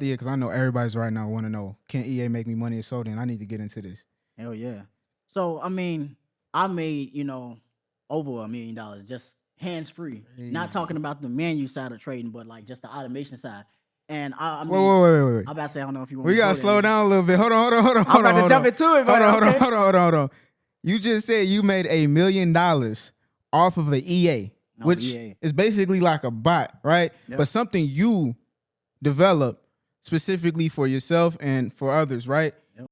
because I know everybody's right now want to know, can EA make me money? If so, then I need to get into this. Hell yeah. So I mean, I made over $1 million just hands free. Not talking about the menu side of trading, but like just the automation side. And I mean, wait. I'm about to say I don't know if you want. We gotta slow down a little bit. Hold on. I'm about to jump into it. Hold on. You just said you made $1 million off of an EA, which is basically like a bot, right? Yep. But something you develop specifically for yourself and for others, right? Yep.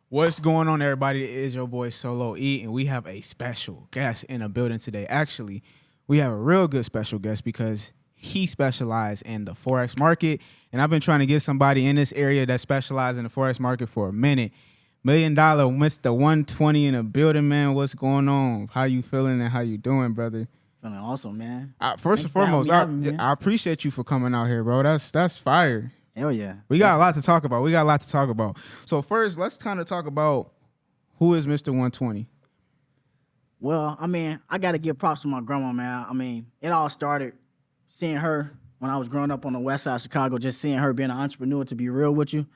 What's going on, everybody? It is your boy Solo E, and we have a special guest in the building today. Actually, we have a real good special guest because he specializes in the Forex market, and I've been trying to get somebody in this area that specializes in the Forex market for a minute. $1 million, Mr. 120 in the building, man. What's going on? How you feeling and how you doing, brother? Feeling awesome, man. First and foremost, I appreciate you for coming out here, bro. That's fire. Hell yeah. We got a lot to talk about. So first, let's kind of talk about who is Mr. 120. Well, I mean, I got to give props to my grandma, man. I mean, it all started seeing her when I was growing up on the west side of Chicago, just seeing her being an entrepreneur, to be real with you,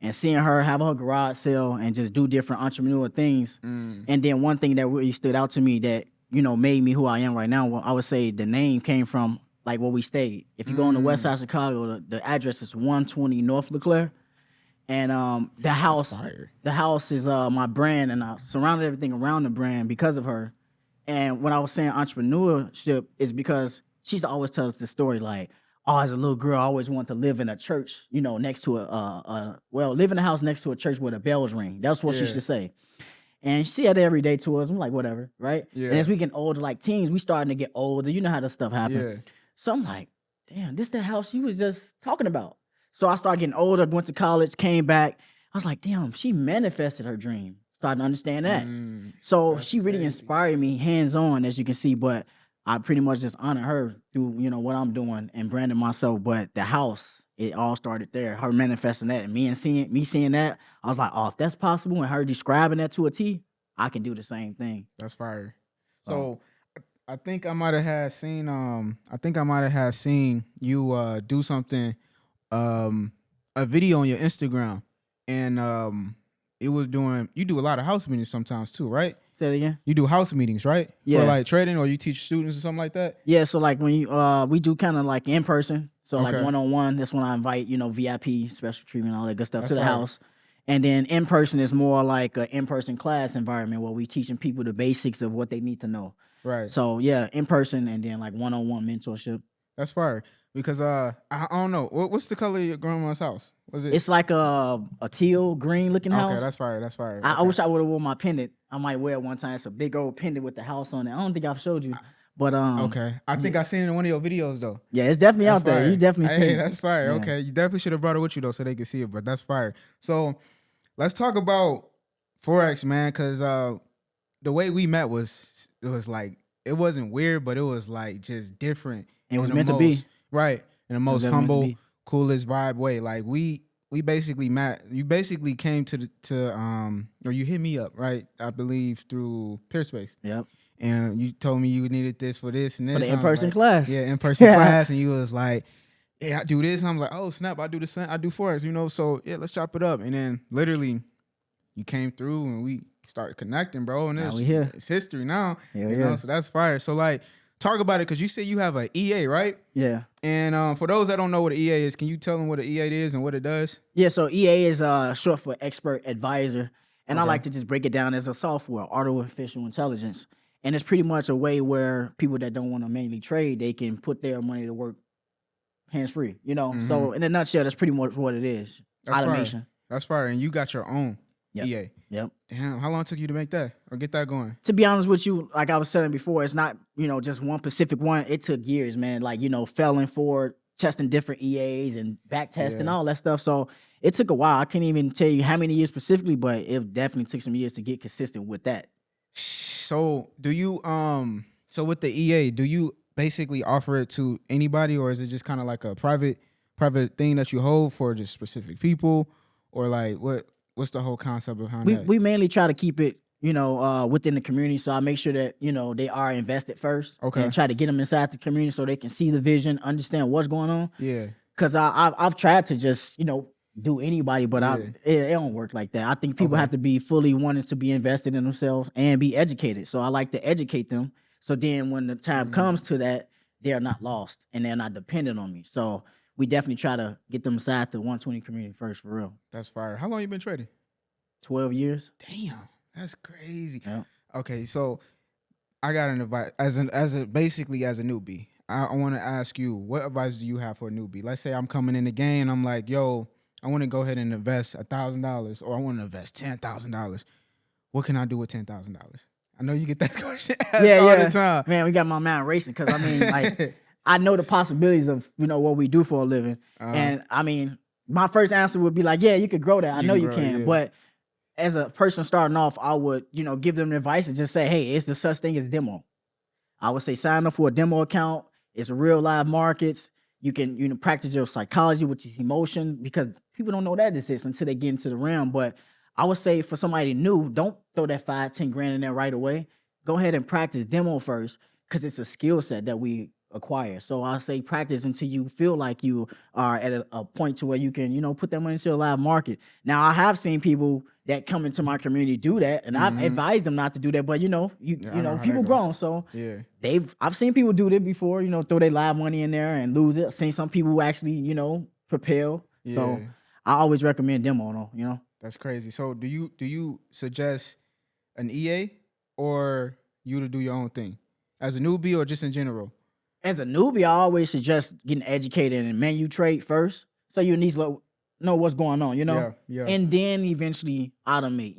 and seeing her have her garage sale and just do different entrepreneurial things. And then one thing that really stood out to me that, made me who I am right now, well, I would say the name came from like where we stayed. If you go on the west side of Chicago, the address is 120 North LeClaire. And the house is my brand, and I surrounded everything around the brand because of her. And when I was saying entrepreneurship is because she's always tells the story like, oh, as a little girl, I always wanted to live in a church, next to live in a house next to a church where the bells ring. That's what she used to say. And she said it every day to us. I'm like, whatever, right? Yeah. And as we get older, like teens, we starting to get older. You know how this stuff happens. Yeah. So I'm like, damn, this the house you was just talking about. So I started getting older, went to college, came back. I was like, damn, she manifested her dream. Starting to understand that. So she really inspired me hands-on, as you can see, but I pretty much just honor her through, what I'm doing and branding myself. But the house, it all started there. Her manifesting that and me seeing that, I was like, oh, if that's possible, and her describing that to a T, I can do the same thing. That's fire. So I think I might have seen you do something, a video on your Instagram, and you do a lot of house meetings sometimes too, right? Say it again. You do house meetings, right? Yeah. For like trading, or you teach students or something like that? Yeah, so like when we do kind of like in person. So like one-on-one, that's when I invite, VIP, special treatment, all that good stuff to the house. And then in person is more like an in-person class environment where we teaching people the basics of what they need to know. Right. So yeah, in person and then like one-on-one mentorship. That's fire. Because I don't know. What's the color of your grandma's house? Was it? It's like a teal green looking house. Okay, that's fire. I wish I would have worn my pendant. I might wear it one time. It's a big old pendant with the house on it. I don't think I've showed you. But okay, I think I seen it in one of your videos though. Yeah, it's definitely out there. You definitely see it. That's fire. Yeah. Okay, you definitely should have brought it with you though, so they could see it. But that's fire. So let's talk about Forex, man, because the way we met was like, it wasn't weird, but it was like just different. It was meant to be, right, in the most humble, coolest vibe way. Like we basically met. You basically came or you hit me up, right? I believe through Peerspace. Yep. And you told me you needed this for this and this. For the in-person class. Yeah, in-person class. And you was like, yeah, I do this. And I'm like, oh, snap, I do the same. I do Forex, so yeah, let's chop it up. And then literally you came through and we started connecting, bro. And it's history now. Yeah, so that's fire. So like, talk about it, because you said you have an EA, right? Yeah. And for those that don't know what an EA is, can you tell them what an EA is and what it does? Yeah, so EA is short for expert advisor. And I like to just break it down as a software, artificial intelligence. And it's pretty much a way where people that don't want to mainly trade, they can put their money to work hands-free, So in a nutshell, that's pretty much what it is. That's automation. Fire. That's fire. And you got your own EA. Yep. Damn, how long took you to make that or get that going? To be honest with you, like I was saying before, it's not, just one specific one. It took years, man. Like, failing forward, testing different EAs and back testing, all that stuff. So it took a while. I can't even tell you how many years specifically, but it definitely took some years to get consistent with that. So do you so with the EA, do you basically offer it to anybody, or is it just kind of like a private thing that you hold for just specific people, or like what's the whole concept behind that? We mainly try to keep it, within the community. So I make sure that, they are invested first. Okay. And try to get them inside the community so they can see the vision, understand what's going on. Yeah. Cause I've tried to just, do anybody, but it don't work like that. I think people have to be fully wanting to be invested in themselves and be educated. So I like to educate them. So then when the time comes to that, they're not lost and they're not dependent on me. So we definitely try to get them aside to 120 community first for real. That's fire. How long you been trading? 12 years. Damn, that's crazy. Yeah. Okay, so I got an advice basically as a newbie. I want to ask you, what advice do you have for a newbie? Let's say I'm coming in the game and I'm like, yo, I want to go ahead and invest $1,000 or I want to invest $10,000. What can I do with $10,000? I know you get that question asked all the time. Man, we got my mind racing because I mean, like, I know the possibilities of what we do for a living, and I mean, my first answer would be like, yeah, you could grow that. I know you can, but as a person starting off, I would give them advice and just say, hey, it's the such thing as demo. I would say sign up for a demo account. It's real live markets. You can practice your psychology, which is emotion, because people don't know that exists until they get into the realm. But I would say for somebody new, don't throw that 5-10 grand in there right away. Go ahead and practice demo first, because it's a skill set that we acquire. So I say practice until you feel like you are at a point to where you can put that money into a live market. Now I have seen people that come into my community do that, and I've advised them not to do that. But people grown, so I've seen people do that before. Throw their live money in there and lose it. I've seen some people who actually propel. Yeah. So I always recommend demo though. That's crazy. So do you suggest an EA or you to do your own thing as a newbie or just in general? As a newbie, I always suggest getting educated in menu trade first, so you at least know what's going on, Yeah. And then eventually automate,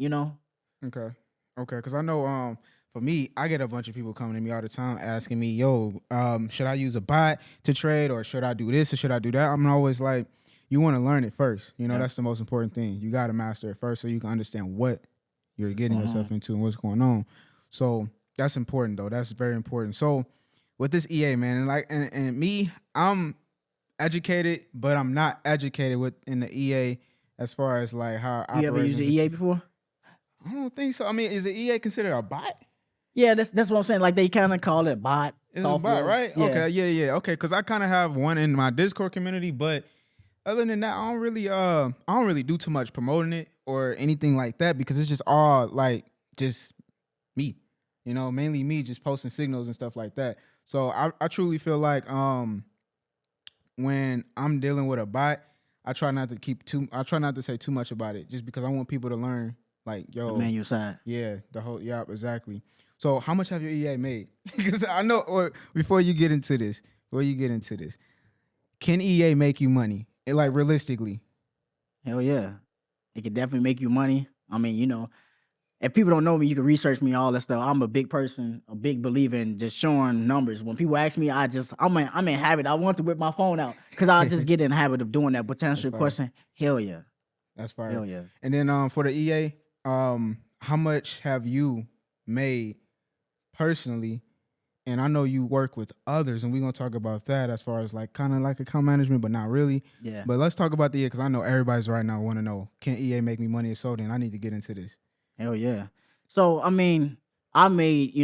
Okay. Because I know, for me, I get a bunch of people coming to me all the time asking me, yo, should I use a bot to trade, or should I do this or should I do that? I'm always like, you want to learn it first. That's the most important thing. You got to master it first so you can understand what you're getting yourself into and what's going on. So that's important, though. That's very important. So with this EA, man, and me, I'm educated, but I'm not educated in the EA as far as like how you ever used an EA before? I don't think so. I mean, is the EA considered a bot? Yeah, that's what I'm saying. Like, they kind of call it bot. It's software. A bot, right? Yeah. Okay, yeah. Okay, because I kind of have one in my Discord community, but other than that, I don't really do too much promoting it or anything like that, because it's just all like just me, mainly me just posting signals and stuff like that. So I truly feel like when I'm dealing with a bot, I try not to say too much about it, just because I want people to learn, like, yo, the menu side. Yeah, exactly. So how much have your EA made? Because I know, or before you get into this, can EA make you money? Like, realistically? Hell yeah. It can definitely make you money. I mean, if people don't know me, you can research me, all that stuff. I'm a big person, a big believer in just showing numbers. When people ask me, I'm in habit. I want to whip my phone out because I just get in the habit of doing that. But to answer your question, hell yeah. That's fire. Hell yeah. And then for the EA, how much have you made personally? And I know you work with others, and we're going to talk about that as far as like kind of like account management, but not really. Yeah. But let's talk about the EA, because I know everybody's right now want to know, can EA make me money? If so, then I need to get into this. Hell yeah. So, I mean, I made,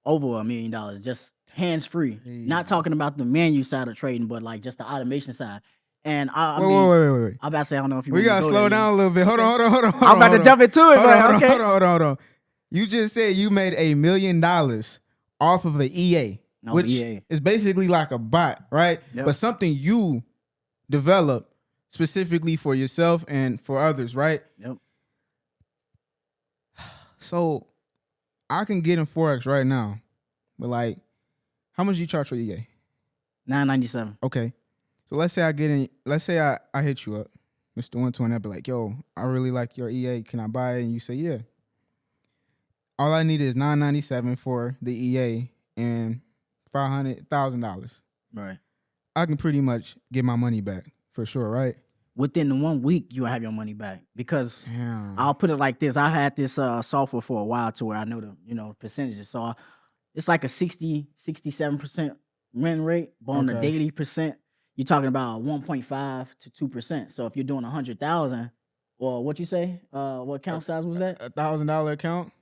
over $1 million just hands-free. Hey. Not talking about the menu side of trading, but like just the automation side. And I mean, wait. I'm about to say, I don't know if you we got to slow down a little bit. Hold on. I'm about to jump into it, but okay. Hold on. You just said you made $1 million off of an EA, which is basically like a bot, right? Yep. But something you develop specifically for yourself and for others, right? Yep. So I can get in Forex right now, but like, how much do you charge for EA? $9.97. Okay. So let's say I hit you up, Mr. 120. I'd be like, yo, I really like your EA. Can I buy it? And you say, yeah. All I need is $9.97 for the EA and $500,000. Right. I can pretty much get my money back for sure, right? Within the 1 week, you'll have your money back, because I'll put it like this. I had this software for a while to where I know the percentages. So it's like a 67% win rate, but on the daily percent, you're talking about 1.5 to 2%. So if you're doing 100,000, or what you say? What account size was that? $1,000 account.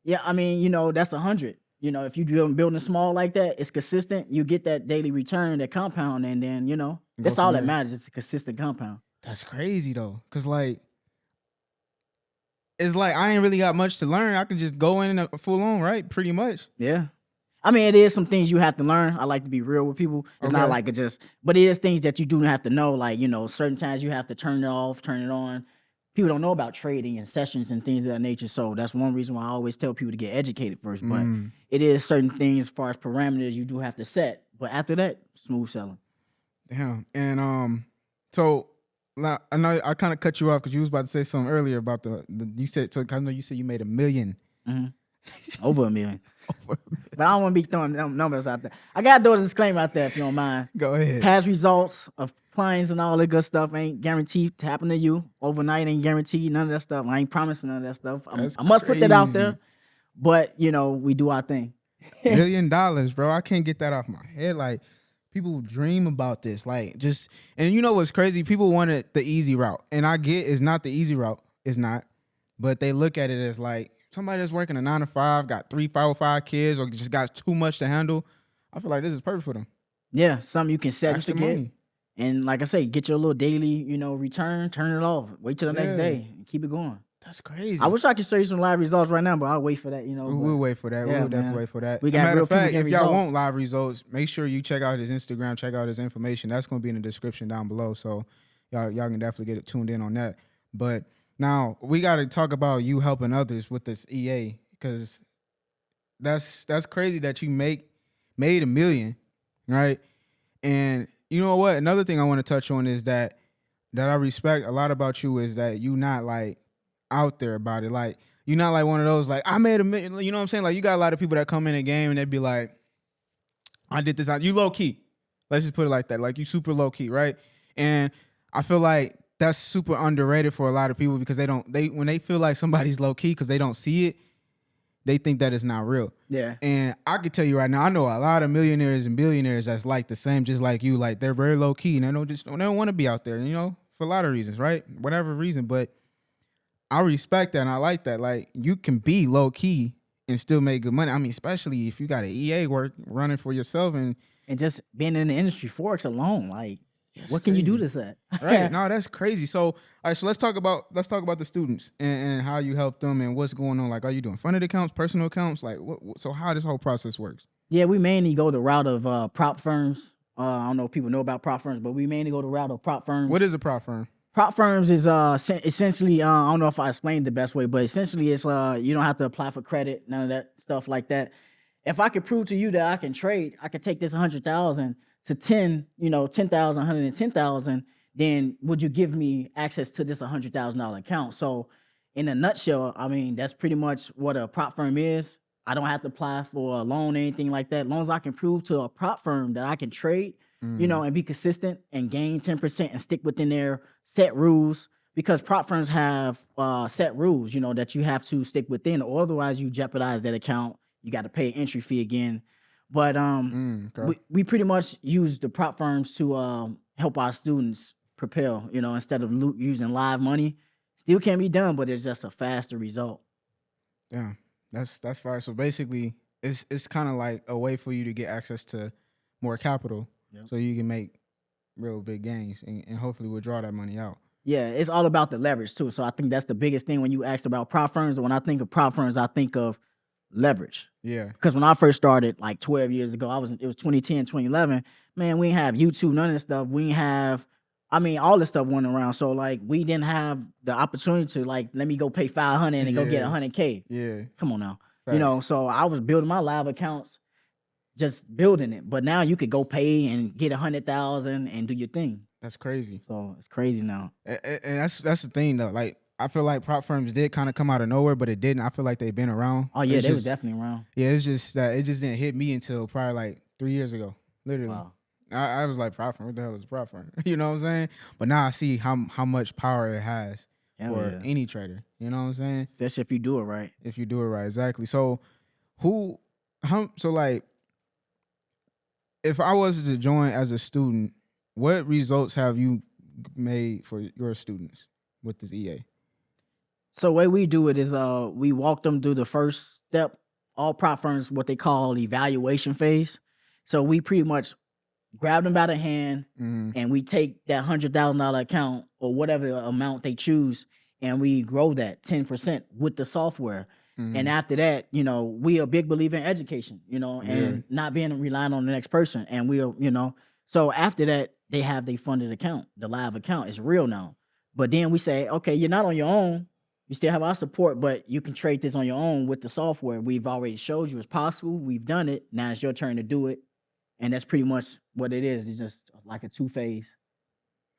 Yeah, I mean, that's 100. If you're building small like that, it's consistent. You get that daily return, that compound, and then That's all that matters. It's a consistent compound. That's crazy though, cause like it's like I ain't really got much to learn. I can just go in full on, right? Pretty much. Yeah. I mean, it is some things you have to learn. I like to be real with people. It's not like but it is things that you do have to know. Like, you know, certain times you have to turn it off, turn it on. People don't know about trading and sessions and things of that nature. So that's one reason why I always tell people to get educated first. But it is certain things as far as parameters you do have to set. But after that, smooth selling. Damn. And so now I know I kind of cut you off because you was about to say something earlier about the you said, so I know you said you made $1 million. Over $1 million. But I don't want to be throwing numbers out there. I got to throw a disclaimer out there if you don't mind. Go ahead. Past results of clients and all that good stuff ain't guaranteed to happen to you. Overnight ain't guaranteed. None of that stuff. I ain't promising none of that stuff. I must put that out there. But, you know, we do our thing. $1 million, bro. I can't get that off my head. Like, people dream about this. Like, just, and you know what's crazy? People wanted the easy route. And I get it's not the easy route. It's not. But they look at it as like, somebody that's working a 9 to 5, got 3, 4, 5 kids, or just got too much to handle. I feel like this is perfect for them. Yeah, something you can set Extra and forget. money. And like I say, get your little daily, you know, return, turn it off, wait till the next day, and keep it going. That's crazy. I wish I could show you some live results right now, but I'll wait for that, you know. We'll wait for that. Yeah, we'll definitely wait for that. We got matter real of fact, people if getting y'all results. want live results, make sure you check out his Instagram, check out his information. That's going to be in the description down below. So y'all can definitely get it tuned in on that. But now we got to talk about you helping others with this EA, because that's crazy that you made $1 million, right? And you know what? Another thing I want to touch on is that I respect a lot about you is that you not like out there about it. Like, you're not like one of those like, I made $1 million. You know what I'm saying? Like, you got a lot of people that come in a game and they be like, I did this. You low key. Let's just put it like that. Like, you super low key, right? And I feel like that's super underrated for a lot of people because when they feel like somebody's low key because they don't see it, they think that it's not real. Yeah. And I can tell you right now, I know a lot of millionaires and billionaires that's like the same, just like you. Like, they're very low key and they don't want to be out there, you know, for a lot of reasons, right? Whatever reason. But I respect that and I like that. Like, you can be low key and still make good money. I mean, especially if you got an EA work running for yourself and just being in the industry, Forex alone, like, what can you do to that? Right. No, that's crazy. So, all right, so let's talk about the students and how you help them and what's going on. Like, are you doing funded accounts, personal accounts? Like, so how this whole process works? Yeah, we mainly go the route of prop firms. I don't know if people know about prop firms, but we mainly go the route of prop firms. What is a prop firm? Prop firms is essentially, I don't know if I explained the best way, but essentially it's you don't have to apply for credit, none of that stuff like that. If I could prove to you that I can trade, I could take this 100,000 to 10,000, 110,000, then would you give me access to this $100,000 account? So in a nutshell, I mean, that's pretty much what a prop firm is. I don't have to apply for a loan or anything like that. As long as I can prove to a prop firm that I can trade, and be consistent and gain 10% and stick within their set rules, because prop firms have set rules, that you have to stick within, or otherwise you jeopardize that account. You got to pay an entry fee again. But we pretty much use the prop firms to help our students propel, instead of using live money. Still can be done, but it's just a faster result. Yeah, that's fire. So basically, it's kind of like a way for you to get access to more capital, so you can make real big gains and hopefully withdraw that money out. Yeah, it's all about the leverage too. So I think that's the biggest thing when you asked about prop firms. When I think of prop firms, I think of leverage. Yeah. Because when I first started, like 12 years ago, it was 2010, 2011. Man, we didn't have YouTube, none of this stuff. We didn't have, all this stuff went around. So like, we didn't have the opportunity to like, let me go pay $500 and go get $100K. Yeah. Come on now. So I was building my live accounts, just building it. But now you could go pay and get 100,000 and do your thing. That's crazy. So it's crazy now. And that's the thing though. Like, I feel like prop firms did kind of come out of nowhere, but it didn't. I feel like they've been around. Oh yeah, they were definitely around. Yeah, it's just that it just didn't hit me until probably like 3 years ago. Literally. Wow. I was like, prop firm, what the hell is a prop firm? You know what I'm saying? But now I see how much power it has for any trader. You know what I'm saying? That's if you do it right. If you do it right, exactly. So like, if I was to join as a student, what results have you made for your students with this EA? So the way we do it is we walk them through the first step. All prop firms, what they call evaluation phase. So we pretty much grab them by the hand, and we take that $100,000 account or whatever amount they choose, and we grow that 10% with the software. And after that, you know, we are a big believer in education, you know, and not being reliant on the next person. And we'll, you know, so after that, they have their funded account, the live account. It's real now. But then we say, okay, you're not on your own. You still have our support, but you can trade this on your own with the software. We've already showed you it's possible. We've done it. Now it's your turn to do it. And that's pretty much what it is. It's just like a two-phase.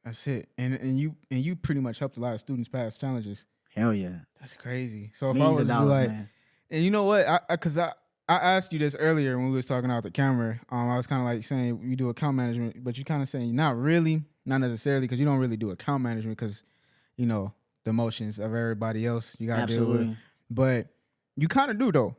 That's it. And you pretty much helped a lot of students pass challenges. Hell yeah. That's crazy. So if Millions I was of to be dollars, like, man. and you know what? Because I asked you this earlier when we was talking out the camera. I was kind of like saying you do account management, but you kind of saying not really, not necessarily, because you don't really do account management because, you know, the emotions of everybody else you got to deal with. But you kind of do though,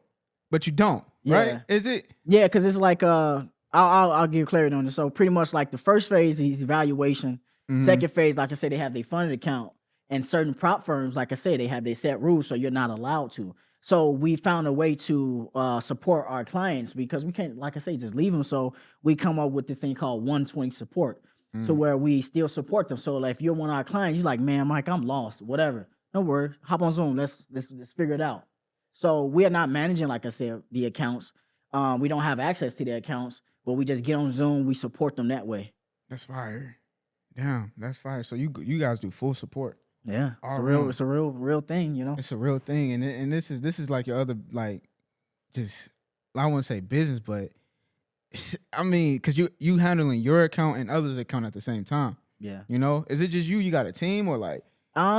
but you don't, right? Is it? Yeah, because it's like I'll give clarity on this. So pretty much like the first phase is evaluation. Second phase, like I said, they have their funded account. And certain prop firms, like I said, they have their set rules, so you're not allowed to. So we found a way to support our clients because we can't, like I say, just leave them. So we come up with this thing called 120 support. So where we still support them. So like if you're one of our clients, you're like, man, Mike, I'm lost, whatever. No worries. Hop on Zoom. Let's figure it out. So we are not managing, like I said, the accounts. We don't have access to the accounts, but we just get on Zoom. We support them that way. That's fire. Damn, that's fire. So you guys do full support. Yeah, it's a real thing, you know. It's a real thing, and this is like your other like, just I wouldn't say business, but I mean, because you handling your account and others' account at the same time. Yeah, you know, is it just you? You got a team or like?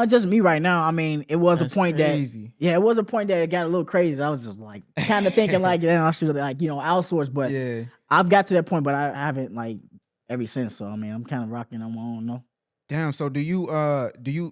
Just me right now. I mean, it was a point crazy. It was a point that it got a little crazy. I was just like kind of thinking like, yeah, I should like outsource, but yeah, I've got to that point, but I haven't like ever since. So I mean, I'm kind of rocking on my own, no. Damn. So do you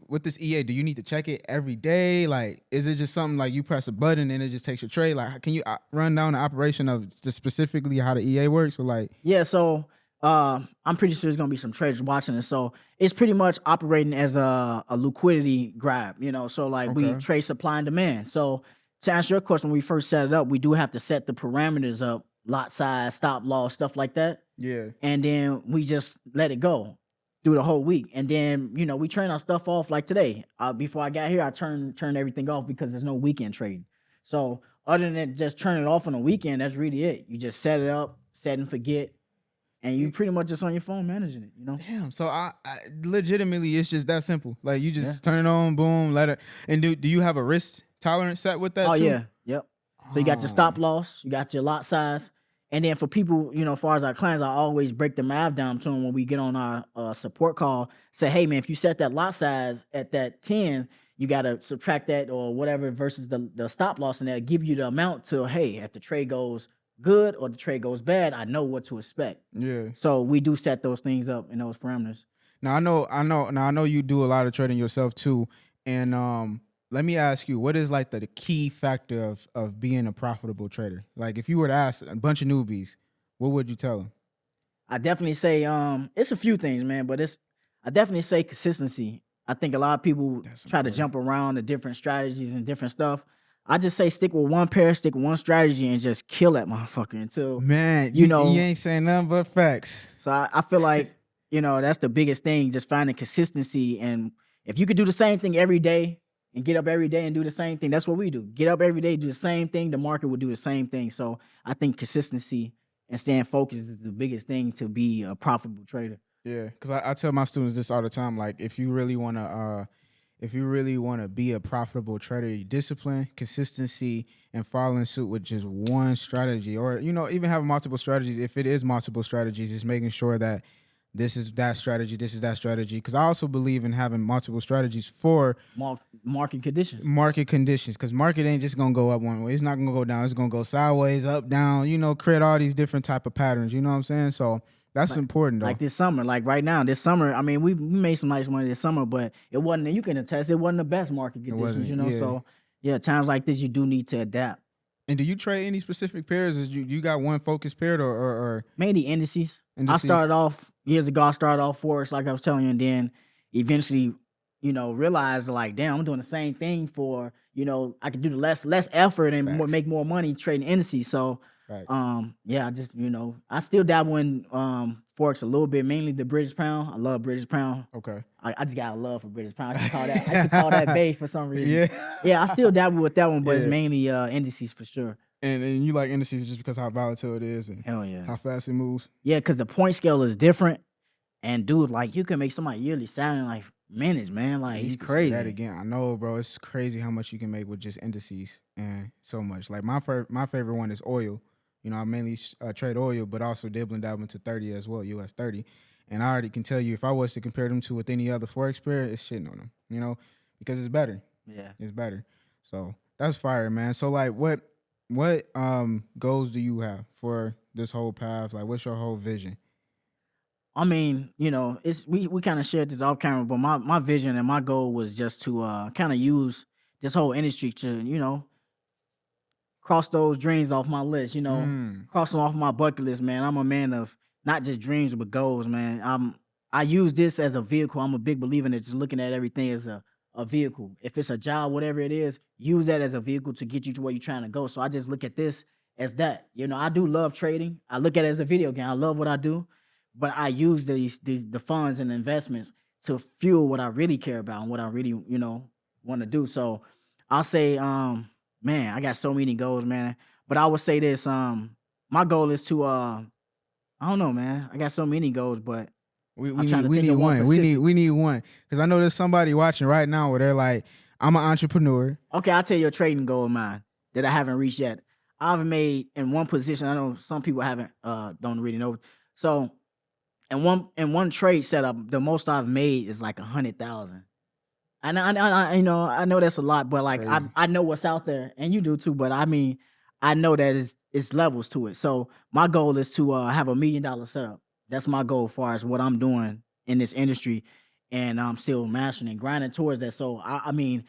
with this EA? Do you need to check it every day? Like, is it just something like you press a button and it just takes your trade? Like, can you run down the operation of specifically how the EA works? Or like, yeah. So I'm pretty sure there's gonna be some traders watching it. So it's pretty much operating as a liquidity grab, you know. So like we trade supply and demand. So to answer your question, when we first set it up, we do have to set the parameters up, lot size, stop loss, stuff like that. Yeah. And then we just let it go through the whole week. And then, you know, we turn our stuff off like today. Before I got here, I turned everything off because there's no weekend trading. So other than just turn it off on the weekend, that's really it. You just set it up, set and forget. And you pretty much just on your phone managing it, you know? Damn. So I legitimately, it's just that simple. Like you just turn it on, boom, let it. And do you have a risk tolerance set with that too? Yeah. Yep. So you got your stop loss, you got your lot size. And then for people, you know, as far as our clients, I always break the math down to them when we get on our support call. Say, hey, man, if you set that lot size at that 10, you got to subtract that or whatever versus the stop loss, and that'll give you the amount to, hey, if the trade goes good or the trade goes bad, I know what to expect. Yeah. So we do set those things up in those parameters. Now I know you do a lot of trading yourself too. And let me ask you, what is like the key factor of being a profitable trader? Like if you were to ask a bunch of newbies, what would you tell them? I definitely say it's a few things, man, but I definitely say consistency. I think a lot of people try to jump around the different strategies and different stuff. I just say stick with one pair, stick with one strategy, and just kill that motherfucker until you know you ain't saying nothing but facts. So I feel like you know that's the biggest thing, just finding consistency. And if you could do the same thing every day and get up every day and do the same thing, that's what we do. Get up every day, do the same thing. The market will do the same thing. So I think consistency and staying focused is the biggest thing to be a profitable trader. Yeah, because I tell my students this all the time. Like if you really want to be a profitable trader, discipline, consistency, and following suit with just one strategy, or you know, even having multiple strategies. If it is multiple strategies, it's making sure that this is that strategy, this is that strategy. Because I also believe in having multiple strategies for market conditions. Market conditions, because market ain't just gonna go up one way. It's not gonna go down. It's gonna go sideways, up, down. You know, create all these different type of patterns. You know what I'm saying? So that's important, though. Like this summer, like right now, this summer. I mean, we made some nice money this summer, but it wasn't. You can attest, it wasn't the best market conditions. You know, so yeah, times like this, you do need to adapt. And do you trade any specific pairs? Is you got one focused pair or mainly indices? I started off years ago. I started off Forex, like I was telling you, and then eventually, realized like, damn, I'm doing the same thing for, I could do the less effort and make more money trading indices. So, I just, I still dabble in Forex a little bit, mainly the British pound. I love British pound. Okay. I just got a love for British pound. I used to call that base for some reason. Yeah, I still dabble with that one, but it's mainly indices for sure. And you like indices just because how volatile it is and hell yeah, how fast it moves. Yeah, because the point scale is different. And dude, like you can make somebody yearly salary in like minutes, man. Like he's crazy. That again, I know, bro. It's crazy how much you can make with just indices and so much. Like my favorite one is oil. I mainly trade oil, but also dabble into 30 as well, US 30. And I already can tell you, if I was to compare them to with any other Forex player, it's shitting on them, because it's better. Yeah, it's better. So that's fire, man. So like, what goals do you have for this whole path? Like, what's your whole vision? I mean, it's we kind of shared this off camera, but my vision and my goal was just to kind of use this whole industry to, cross those dreams off my list, cross them off my bucket list, man. I'm a man of not just dreams, but goals, man. I use this as a vehicle. I'm a big believer in it, just looking at everything as a vehicle. If it's a job, whatever it is, use that as a vehicle to get you to where you're trying to go. So I just look at this as that. I do love trading. I look at it as a video game. I love what I do, but I use the funds and investments to fuel what I really care about and what I really, want to do. So I'll say, man, I got so many goals, man. But I would say this, my goal is to, I don't know, man. I got so many goals, but we need one. We need one. Because I know there's somebody watching right now where they're like, I'm an entrepreneur. Okay, I'll tell you a trading goal of mine that I haven't reached yet. I've made in one position. I know some people haven't, don't really know. So in one trade setup, the most I've made is like 100,000. And I know that's a lot, but like I know what's out there, and you do too. But I mean, I know that it's levels to it. So my goal is to have $1 million setup. That's my goal as far as what I'm doing in this industry, and I'm still mastering and grinding towards that. So I mean,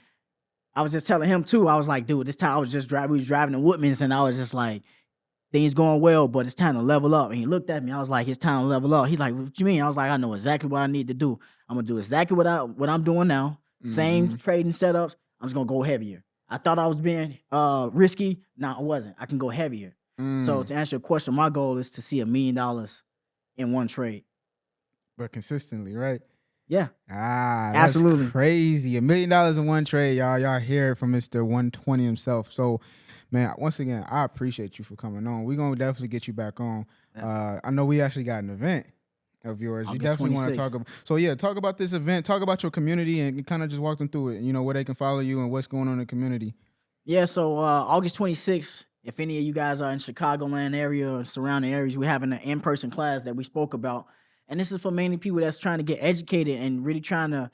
I was just telling him too. I was like, dude, this time I was just driving. We was driving to Woodman's, and I was just like, things going well, but it's time to level up. And he looked at me. I was like, it's time to level up. He's like, what you mean? I was like, I know exactly what I need to do. I'm gonna do exactly what I'm doing now. Same trading setups. I'm just gonna go heavier. I thought I was being risky. No, I wasn't. I can go heavier. So to answer your question, my goal is to see $1 million in one trade. But consistently, right? Yeah. That's absolutely crazy. $1 million in one trade, y'all. Y'all hear it from Mr. 120 himself. So, man, once again, I appreciate you for coming on. We're gonna definitely get you back on. I know we actually got an event of yours. You definitely want to talk about. So yeah, talk about this event. Talk about your community and kind of just walk them through it. Where they can follow you and what's going on in the community. Yeah. So August 26th. If any of you guys are in Chicagoland area or surrounding areas, we're having an in-person class that we spoke about, and this is for mainly people that's trying to get educated and really trying to,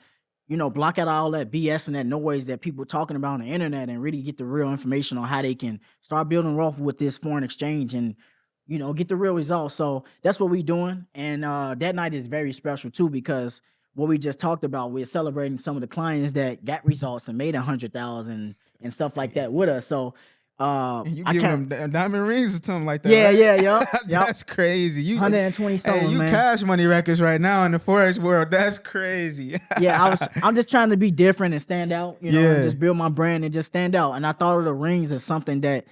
block out all that BS and that noise that people are talking about on the internet and really get the real information on how they can start building wealth with this foreign exchange and, get the real results. So that's what we're doing. And that night is very special too, because what we just talked about, we're celebrating some of the clients that got results and made 100,000 and stuff like that with us. So you give them diamond rings or something like that. Yeah, right? yeah. That's crazy. You 120 something. Hey, you man. Cash Money records right now in the Forex world. That's crazy. Yeah, I'm just trying to be different and stand out, and just build my brand and just stand out. And I thought of the rings as something that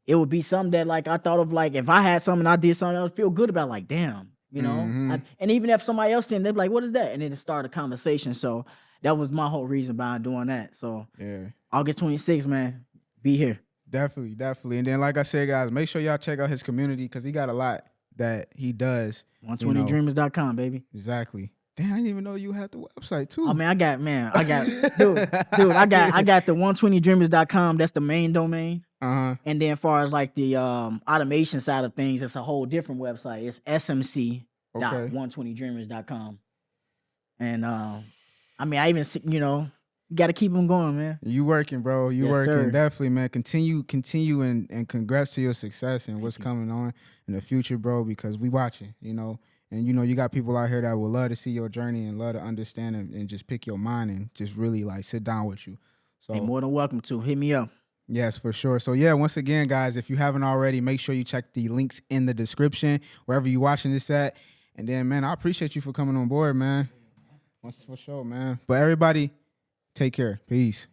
it would be something that like I thought of, like if I had something and I did something, I would feel good about, like, damn, and even if somebody else didn't, they'd be like, what is that? And then it started a conversation. So that was my whole reason behind doing that. So yeah, August 26th, man, be here. Definitely. And then, like I said, guys, make sure y'all check out his community because he got a lot that he does. 120dreamers.com, baby. Exactly. Damn, I didn't even know you had the website too. I mean, I got dude, I got the 120dreamers.com. That's the main domain. And then as far as like the automation side of things, it's a whole different website. It's smc.120dreamers.com. And I mean, I even you got to keep them going, man. You working, bro. You working. Sir. Definitely, man. Continue, and congrats to your success and what's coming on in the future, bro, because we watching, And, you got people out here that would love to see your journey and love to understand and just pick your mind and just really, like, sit down with you. So, hey, more than welcome to. Hit me up. Yes, for sure. So, yeah, once again, guys, if you haven't already, make sure you check the links in the description, wherever you're watching this at. And then, man, I appreciate you for coming on board, man. For sure, man. But everybody, Take care. Peace.